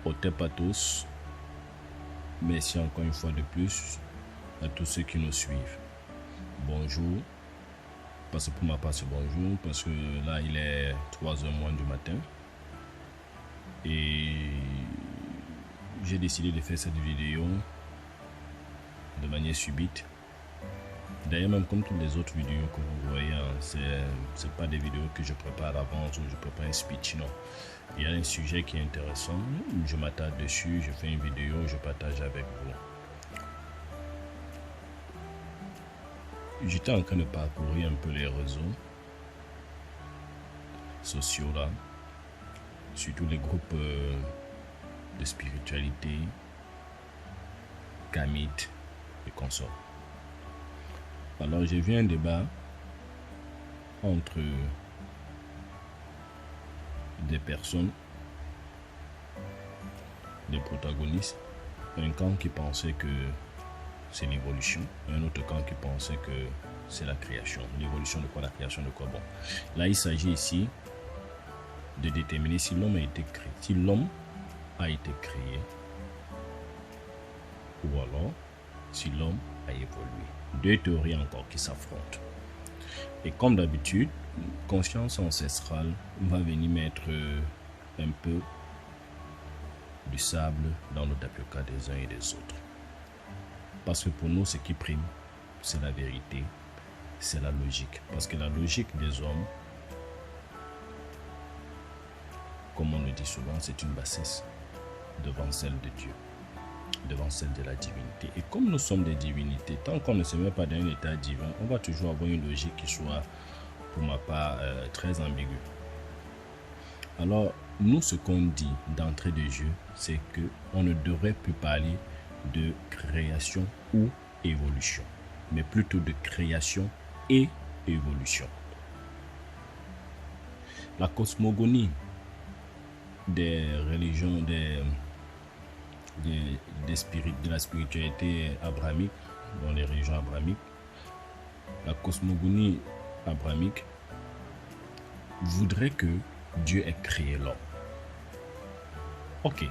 Otep à tous. Merci encore une fois de plus à tous ceux qui nous suivent. Bonjour. Parce que pour ma part, c'est bonjour. Parce que là, il est 3h moins du matin. Et j'ai décidé de faire cette vidéo de manière subite. D'ailleurs, même comme toutes les autres vidéos que vous voyez, c'est pas des vidéos que je prépare à l'avance ou je prépare un speech, non. Il y a un sujet qui est intéressant, je m'attarde dessus, je fais une vidéo, je partage avec vous. J'étais en train de parcourir un peu les réseaux sociaux là, surtout les groupes de spiritualité, Kamite et consorts. Alors j'ai vu un débat entre des personnes, des protagonistes, un camp qui pensait que c'est l'évolution, un autre camp qui pensait que c'est la création. L'évolution de quoi? La création de quoi? Bon, là il s'agit ici de déterminer si l'homme a été créé, si l'homme a été créé ou alors si l'homme a évolué. Deux théories encore qui s'affrontent. Et comme d'habitude, conscience ancestrale va venir mettre un peu du sable dans le tapioca des uns et des autres. Parce que pour nous, ce qui prime, c'est la vérité, c'est la logique. Parce que la logique des hommes, comme on le dit souvent, c'est une bassesse devant celle de Dieu, devant celle de la divinité. Et comme nous sommes des divinités, tant qu'on ne se met pas dans un état divin, on va toujours avoir une logique qui soit, pour ma part, très ambiguë. Alors, nous, ce qu'on dit d'entrée de jeu, c'est qu'on ne devrait plus parler de création ou évolution, mais plutôt de création et évolution. La cosmogonie des religions, de la spiritualité abrahamique, dans les religions abrahamiques, la cosmogonie abrahamique voudrait que Dieu ait créé l'homme. Ok.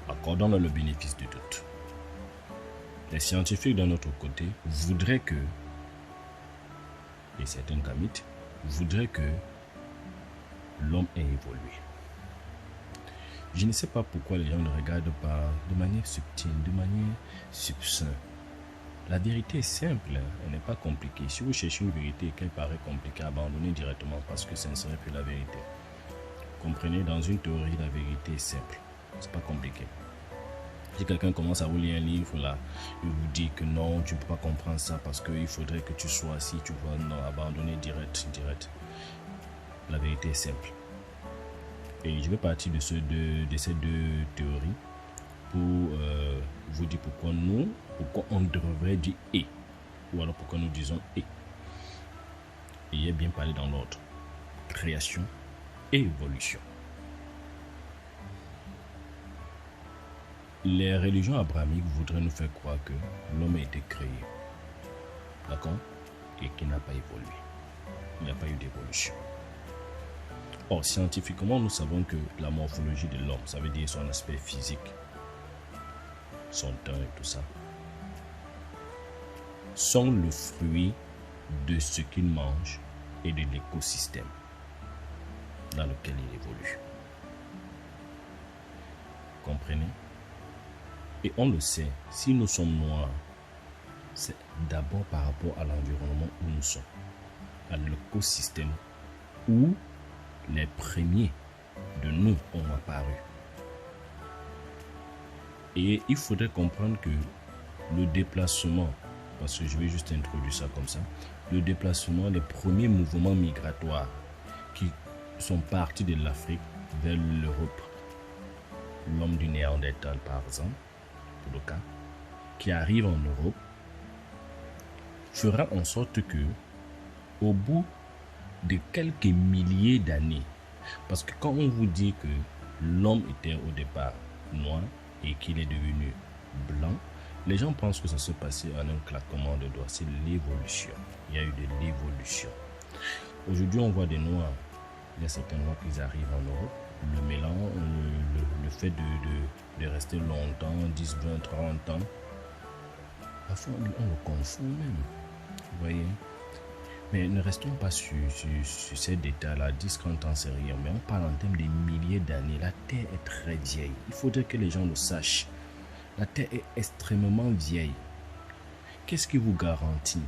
Accordons-le le bénéfice du doute. Les scientifiques d'un autre côté voudraient que, et certains kamites, voudraient que l'homme ait évolué. Je ne sais pas pourquoi les gens ne regardent pas de manière subtile, de manière succincte. La vérité est simple, elle n'est pas compliquée. Si vous cherchez une vérité et qu'elle paraît compliquée, abandonnez directement parce que ça ne serait plus la vérité. Comprenez, dans une théorie, la vérité est simple. C'est pas compliqué. Si quelqu'un commence à vous lire un livre là, il vous dit que non, tu ne peux pas comprendre ça parce qu'il faudrait que tu sois assis, tu vois, non, abandonnez direct. La vérité est simple. Et je vais partir de ces deux théories pour vous dire pourquoi on devrait dire et, ou alors pourquoi nous disons et. Et il est bien parlé dans l'ordre. Création et évolution. Les religions abrahamiques voudraient nous faire croire que l'homme a été créé, d'accord, et qu'il n'a pas évolué. Il n'y a pas eu d'évolution. Or, scientifiquement, nous savons que la morphologie de l'homme, ça veut dire son aspect physique, son teint et tout ça, sont le fruit de ce qu'il mange et de l'écosystème dans lequel il évolue. Comprenez? Et on le sait, si nous sommes noirs, c'est d'abord par rapport à l'environnement où nous sommes, à l'écosystème où les premiers de nous ont apparu. Et il faudrait comprendre que le déplacement, parce que je vais juste introduire ça comme ça, le déplacement des premiers mouvements migratoires qui sont partis de l'Afrique vers l'Europe, l'homme du Néandertal par exemple, pour le cas, qui arrive en Europe, fera en sorte que, au bout de quelques milliers d'années, parce que quand on vous dit que l'homme était au départ noir et qu'il est devenu blanc, les gens pensent que ça se passait en un claquement de doigts. C'est l'évolution. Il y a eu de l'évolution. Aujourd'hui, on voit des noirs. Il y a certains noirs qui arrivent en Europe. Le mélange, le fait de rester longtemps, 10, 20, 30 ans. Parfois, on le confond même. Vous voyez? Mais ne restons pas sur ces détails-là. 10, 30 ans, c'est rien. Mais on parle en termes de milliers d'années. La Terre est très vieille. Il faudrait que les gens le sachent. La Terre est extrêmement vieille. Qu'est-ce qui vous garantit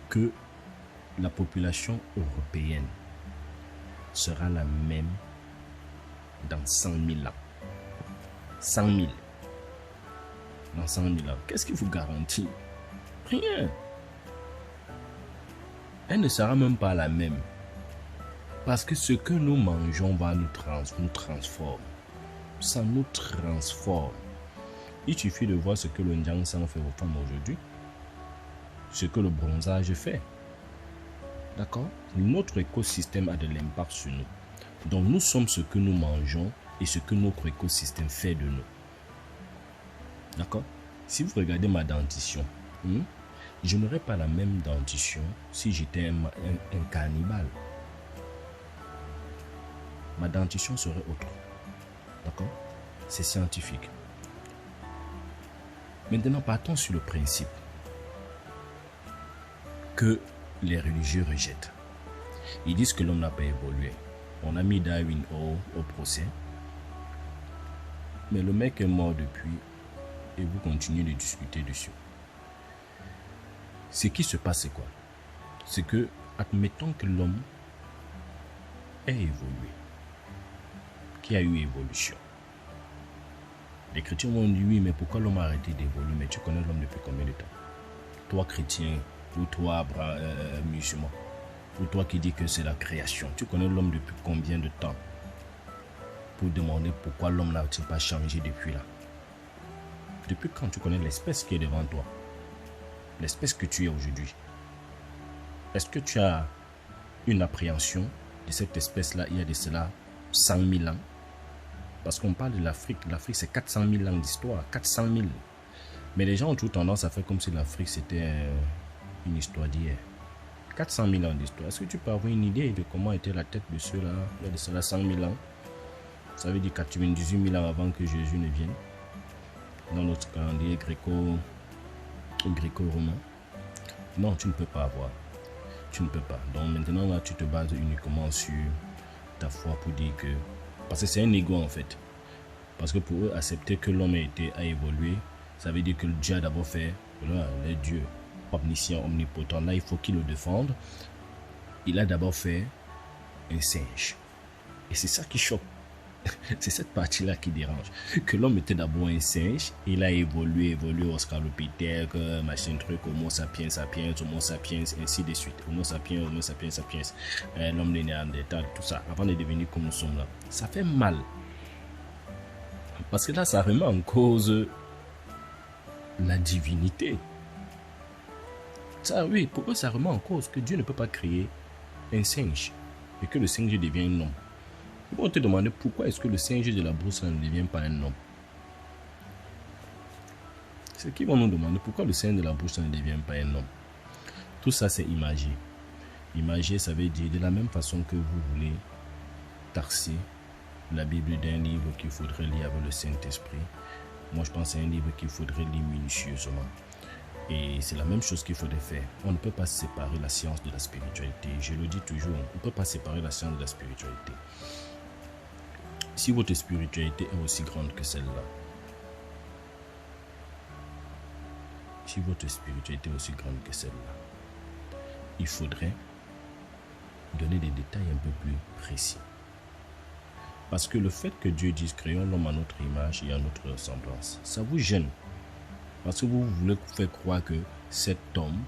que la population européenne sera la même dans 100 000 ans? 100 000. Dans 100 000 ans. Qu'est-ce qui vous garantit? Rien. Elle ne sera même pas la même. Parce que ce que nous mangeons va nous transforme. Ça nous transforme. Il suffit de voir ce que le Nyang Sang fait aux femmes aujourd'hui. Ce que le bronzage fait. D'accord? Notre écosystème a de l'impact sur nous. Donc nous sommes ce que nous mangeons et ce que notre écosystème fait de nous. D'accord? Si vous regardez ma dentition, je n'aurais pas la même dentition si j'étais un cannibale. Ma dentition serait autre. D'accord? C'est scientifique. Maintenant, partons sur le principe que les religieux rejettent. Ils disent que l'homme n'a pas évolué. On a mis Darwin au procès. Mais le mec est mort depuis et vous continuez de discuter dessus. Ce qui se passe, c'est quoi? C'est que, admettons que l'homme ait évolué, qu'il y a eu évolution. Les chrétiens vont dire oui, mais pourquoi l'homme a arrêté d'évoluer? Mais tu connais l'homme depuis combien de temps? Toi chrétien, ou toi musulman, ou toi qui dis que c'est la création, tu connais l'homme depuis combien de temps? Pour demander pourquoi l'homme n'a-t-il pas changé depuis là? Depuis quand tu connais l'espèce qui est devant toi? L'espèce que tu es aujourd'hui. Est-ce que tu as une appréhension de cette espèce-là il y a de cela 100 000 ans? Parce qu'on parle de l'Afrique. L'Afrique, c'est 400 000 ans d'histoire. 400 000. Mais les gens ont toujours tendance à faire comme si l'Afrique, c'était une histoire d'hier. 400 000 ans d'histoire. Est-ce que tu peux avoir une idée de comment était la tête de ceux-là il y a de cela 100 000 ans? Ça veut dire 98 000 ans avant que Jésus ne vienne. Dans notre calendrier gréco-romain. Non, tu ne peux pas avoir. Tu ne peux pas. Donc maintenant, là, tu te bases uniquement sur ta foi pour dire que... Parce que c'est un ego en fait. Parce que pour eux, accepter que l'homme a évolué, ça veut dire que Dieu a d'abord fait, voilà, le Dieu omniscient, omnipotent, là il faut qu'il le défende. Il a d'abord fait un singe. Et c'est ça qui choque. C'est cette partie-là qui dérange. Que l'homme était d'abord un singe, il a évolué Australopithèque, machin truc, Homo sapiens, Homo sapiens, ainsi de suite. Homo sapiens, l'homme de Néandertal, tout ça, avant de devenir comme nous sommes là. Ça fait mal. Parce que là, ça remet en cause la divinité. Ça, oui, pourquoi ça remet en cause que Dieu ne peut pas créer un singe et que le singe devienne un homme? Ils vont te demander pourquoi est-ce que le singe de la brousse ne devient pas un homme. C'est qu'ils vont nous demander pourquoi le singe de la brousse ne devient pas un homme. Tout ça, c'est imagé. Imagé, ça veut dire de la même façon que vous voulez tarser la Bible d'un livre qu'il faudrait lire avec le Saint-Esprit. Moi, je pense que c'est un livre qu'il faudrait lire minutieusement. Et c'est la même chose qu'il faudrait faire. On ne peut pas séparer la science de la spiritualité. Je le dis toujours, on ne peut pas séparer la science de la spiritualité. Si votre spiritualité est aussi grande que celle-là, si votre spiritualité est aussi grande que celle-là, il faudrait donner des détails un peu plus précis. Parce que le fait que Dieu dise créons l'homme à notre image et à notre ressemblance, ça vous gêne. Parce que vous voulez faire croire que cet homme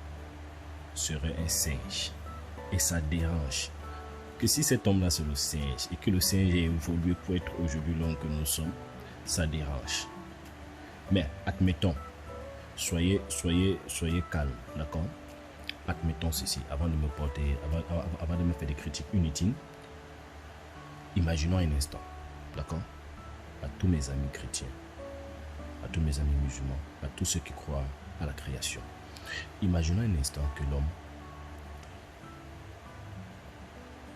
serait un singe. Et ça dérange. Que si cet homme-là c'est le singe et que le singe est évolué pour être aujourd'hui l'homme que nous sommes, ça dérange. Mais admettons, soyez calme, d'accord? Admettons ceci, avant de me faire des critiques inutiles, imaginons un instant, d'accord? À tous mes amis chrétiens, à tous mes amis musulmans, à tous ceux qui croient à la création. Imaginons un instant que l'homme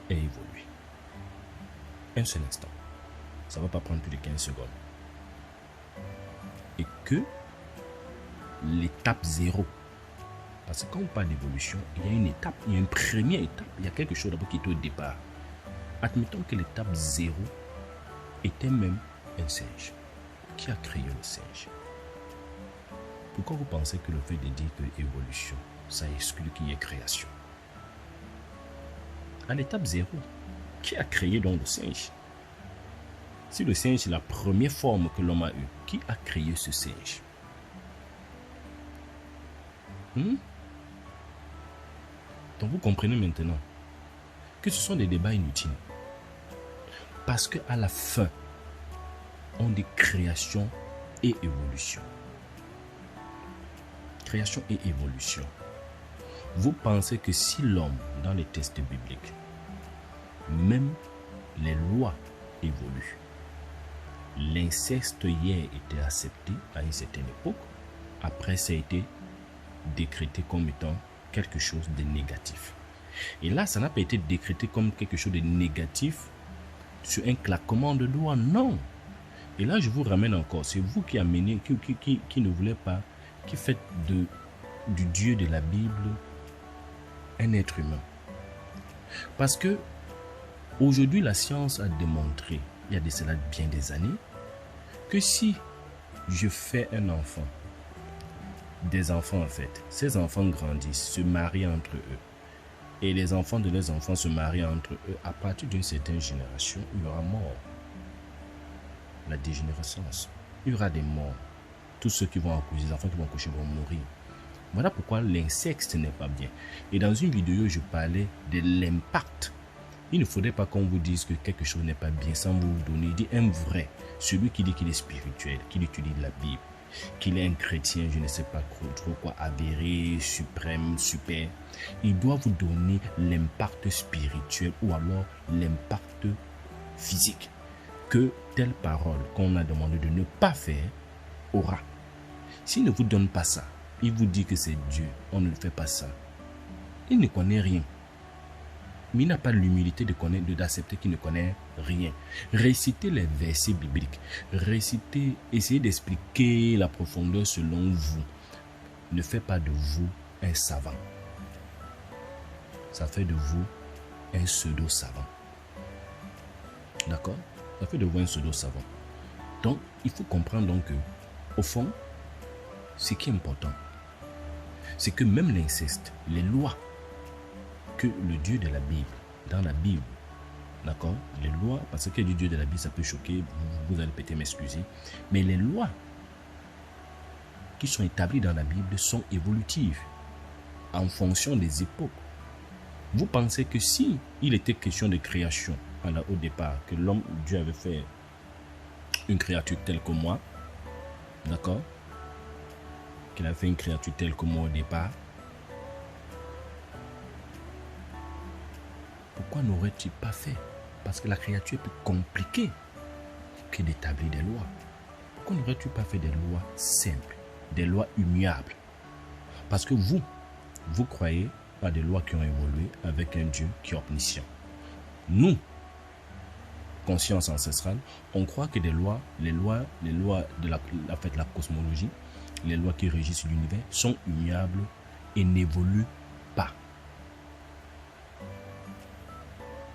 ait évolué. Un seul instant. ça ne va pas prendre plus de 15 secondes. Et que l'étape 0, parce que quand on parle d'évolution, il y a une étape, il y a une première étape, il y a quelque chose d'abord qui est au départ. Admettons que l'étape 0 était même un singe. Qui a créé le singe? Pourquoi vous pensez que le fait de dire que évolution, ça exclut qu'il y ait création? À l'étape 0, qui a créé donc le singe? Si le singe est la première forme que l'homme a eue, qui a créé ce singe? Donc vous comprenez maintenant que ce sont des débats inutiles. Parce qu'à la fin, on dit création et évolution. Création et évolution. Vous pensez que si l'homme, dans les textes bibliques, même les lois évoluent, l'inceste hier était accepté à une certaine époque, après ça a été décrété comme étant quelque chose de négatif. Et là, ça n'a pas été décrété comme quelque chose de négatif sur un claquement de doigts, non. Et là, je vous ramène encore, c'est vous qui amenez, qui ne voulez pas, qui faites du Dieu de la Bible un être humain. Parce que aujourd'hui, la science a démontré, il y a de cela bien des années, que si je fais un enfant, des enfants en fait, ces enfants grandissent, se marient entre eux, et les enfants de leurs enfants se marient entre eux, à partir d'une certaine génération, il y aura mort. La dégénérescence. Il y aura des morts. Tous ceux qui vont accoucher, les enfants qui vont accoucher vont mourir. Voilà pourquoi l'inceste n'est pas bien. Et dans une vidéo, je parlais de l'impact. Il ne faudrait pas qu'on vous dise que quelque chose n'est pas bien sans vous donner. Il dit un vrai, celui qui dit qu'il est spirituel, qu'il utilise la Bible, qu'il est un chrétien, je ne sais pas trop quoi, avéré, suprême, super. Il doit vous donner l'impact spirituel ou alors l'impact physique que telle parole qu'on a demandé de ne pas faire aura. S'il ne vous donne pas ça, il vous dit que c'est Dieu, on ne fait pas ça. Il ne connaît rien. Mais il n'a pas l'humilité de connaître, d'accepter qu'il ne connaît rien. Récitez les versets bibliques. Récitez, essayez d'expliquer la profondeur selon vous. Ne fait pas de vous un savant. Ça fait de vous un pseudo-savant. D'accord? Ça fait de vous un pseudo-savant. Donc, il faut comprendre donc que, au fond, ce qui est important, c'est que même l'inceste, les lois que le Dieu de la Bible, dans la Bible, d'accord, les lois, parce que du Dieu de la Bible, ça peut choquer, vous allez peut-être m'excuser, mais les lois qui sont établies dans la Bible sont évolutives en fonction des époques. Vous pensez que si il était question de création, alors au départ, que l'homme, Dieu avait fait une créature telle que moi, d'accord, qu'il a fait une créature telle que moi au départ, pourquoi n'aurait-il pas fait? Parce que la créature est plus compliquée que d'établir des lois. Pourquoi n'aurais-tu pas fait des lois simples, des lois immuables? Parce que vous croyez à des lois qui ont évolué avec un Dieu qui est omniscient. Nous, conscience ancestrale, on croit que les lois de la cosmologie, les lois qui régissent l'univers sont immuables et n'évoluent pas.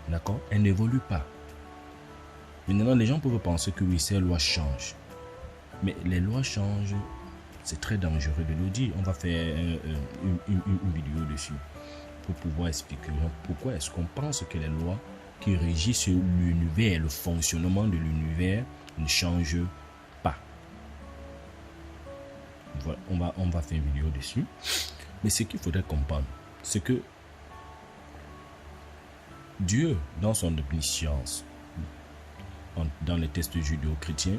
D'accord? Elles n'évoluent pas. Maintenant, les gens peuvent penser que oui, ces lois changent. Mais les lois changent, c'est très dangereux de le dire. On va faire une vidéo dessus pour pouvoir expliquer pourquoi est-ce qu'on pense que les lois qui régissent l'univers, le fonctionnement de l'univers ne changent pas. Voilà, on va faire une vidéo dessus. Mais ce qu'il faudrait comprendre, c'est que Dieu, dans son omniscience, dans les textes judéo-chrétiens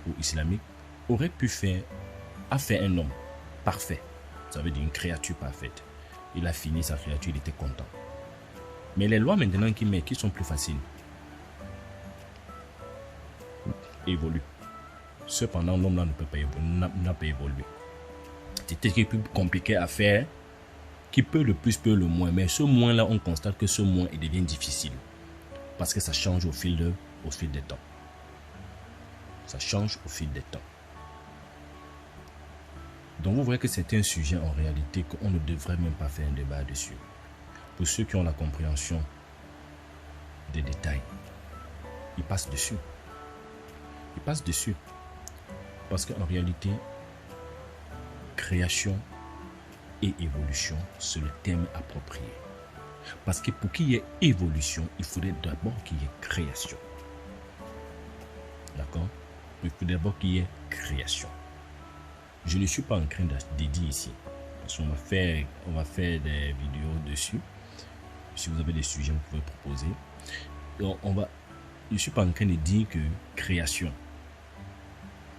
ou islamiques, aurait pu a fait un homme parfait. Ça veut dire une créature parfaite. Il a fini sa créature, il était content. Mais les lois maintenant qu'il met, qui sont plus faciles, évoluent. Cependant, l'homme n'a pas évolué. C'était ce qui est plus compliqué à faire, qui peut le plus, peut le moins. Mais ce moins-là, on constate que ce moins, il devient difficile. Parce que ça change au fil des temps. Ça change au fil des temps. Donc vous voyez que c'est un sujet en réalité qu'on ne devrait même pas faire un débat dessus. Pour ceux qui ont la compréhension des détails, ils passent dessus. Ils passent dessus. Parce qu'en réalité, création et évolution, c'est le terme approprié. Parce que pour qu'il y ait évolution, il faudrait d'abord qu'il y ait création. D'accord? Il faut d'abord qu'il y ait création. Je ne suis pas en train de dire ici. Parce qu'on va faire des vidéos dessus. Si vous avez des sujets, vous pouvez proposer. Donc, je ne suis pas en train de dire que création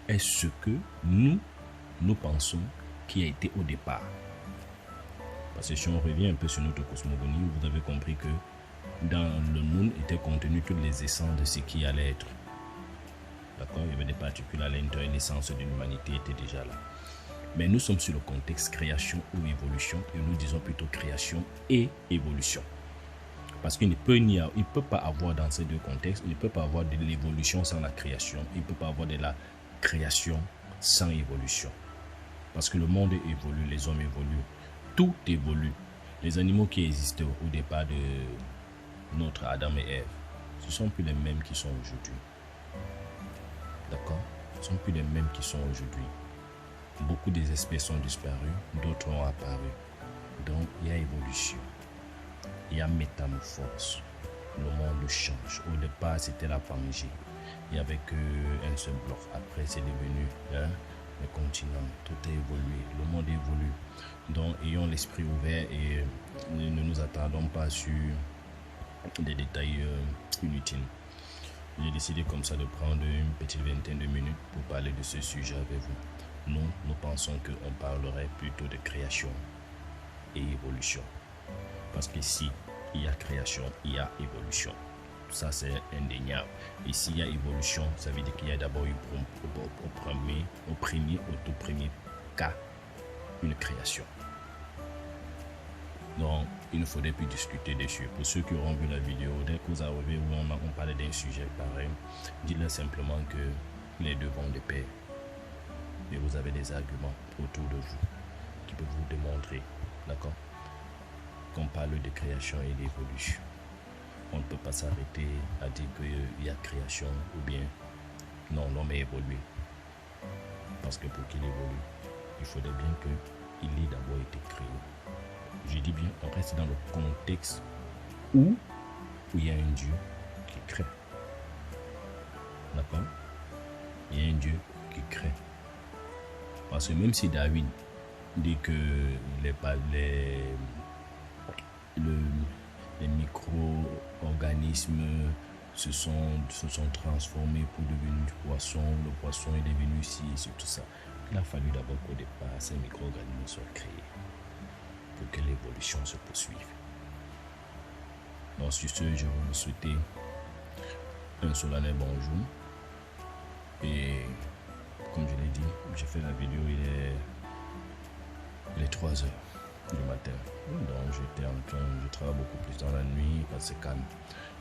est ce que nous pensons qui a été au départ. Parce que si on revient un peu sur notre cosmogonie, vous avez compris que dans le monde étaient contenues toutes les essences de ce qui allait être. D'accord? Il y avait des particules à l'intérieur, l'essence de l'humanité était déjà là. Mais nous sommes sur le contexte création ou évolution, et nous disons plutôt création et évolution. Parce qu'il ne peut pas avoir dans ces deux contextes, il ne peut pas avoir de l'évolution sans la création, il ne peut pas avoir de la création sans évolution. Parce que le monde évolue, les hommes évoluent, tout évolue. Les animaux qui existaient au départ de notre Adam et Ève, ce ne sont plus les mêmes qui sont aujourd'hui. D'accord? Ce ne sont plus les mêmes qui sont aujourd'hui. Beaucoup des espèces sont disparues, d'autres ont apparu. Donc, il y a évolution. Il y a métamorphose. Le monde change. Au départ, c'était la Pangée. Il n'y avait qu'un seul bloc. Après, c'est devenu le continent. Tout a évolué. Le monde évolue. Donc, ayons l'esprit ouvert et ne nous attendons pas sur des détails inutiles. J'ai décidé comme ça de prendre une petite vingtaine de minutes pour parler de ce sujet avec vous. Nous pensons qu'on parlerait plutôt de création et évolution. Parce qu'ici, il y a création, il y a évolution. Ça, c'est indéniable. Et s'il y a évolution, ça veut dire qu'il y a d'abord eu au tout premier cas, une création. Donc, il ne faudrait plus discuter dessus. Pour ceux qui auront vu la vidéo, dès que vous arrivez où on parlait d'un sujet pareil, dites-leur simplement que les deux vont de pair. Et vous avez des arguments autour de vous qui peuvent vous démontrer, d'accord, qu'on parle de création et d'évolution. On ne peut pas s'arrêter à dire qu'il y a création ou bien non, l'homme a évolué. Parce que pour qu'il évolue, il faudrait bien qu'il ait d'abord été créé. Je dis bien, on reste dans le contexte où il y a un Dieu qui crée. D'accord? Il y a un Dieu qui crée. Parce que même si David dit que les micro-organismes se sont transformés pour devenir du poisson, le poisson est devenu ci, c'est tout ça. Il a fallu d'abord qu'au départ, ces micro-organismes soient créés pour que l'évolution se poursuive. Donc sur ce, je vais vous souhaiter un solennel bonjour. Et comme je l'ai dit, j'ai fait la vidéo, il est 3 h du matin. Donc je travaille beaucoup plus dans la nuit parce que c'est calme.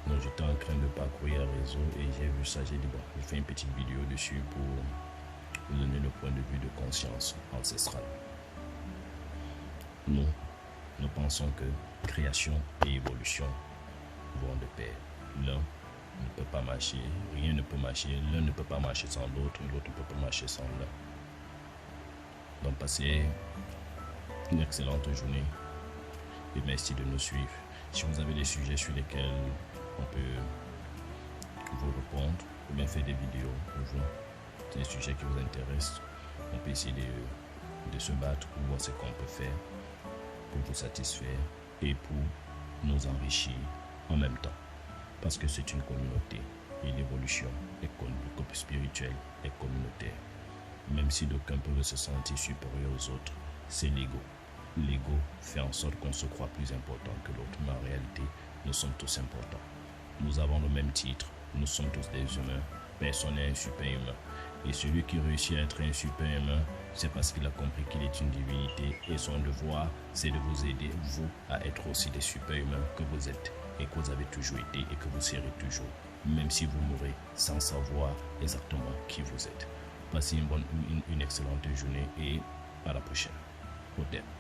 Donc j'étais en train de parcourir le réseau et j'ai vu ça, j'ai dit bon, je fais une petite vidéo dessus pour vous donner le point de vue de conscience ancestrale. Nous pensons que création et évolution vont de pair. L'un ne peut pas marcher, rien ne peut marcher, l'un ne peut pas marcher sans l'autre, l'autre ne peut pas marcher sans l'un. Donc passez une excellente journée et merci de nous suivre. Si vous avez des sujets sur lesquels on peut vous répondre ou bien faire des vidéos pour vous, des sujets qui vous intéressent, on peut essayer de se battre pour voir ce qu'on peut faire pour vous satisfaire et pour nous enrichir en même temps. Parce que c'est une communauté et l'évolution est spirituelle et communautaire. Même si d'aucuns peuvent se sentir supérieurs aux autres, c'est l'ego. L'ego fait en sorte qu'on se croit plus important que l'autre, mais en réalité, nous sommes tous importants. Nous avons le même titre, nous sommes tous des humains, personne n'est un super humain. Et celui qui réussit à être un super humain, c'est parce qu'il a compris qu'il est une divinité et son devoir, c'est de vous aider, vous, à être aussi des super humains que vous êtes et que vous avez toujours été et que vous serez toujours. même si vous mourrez sans savoir exactement qui vous êtes. Passez une excellente journée et à la prochaine. Au revoir.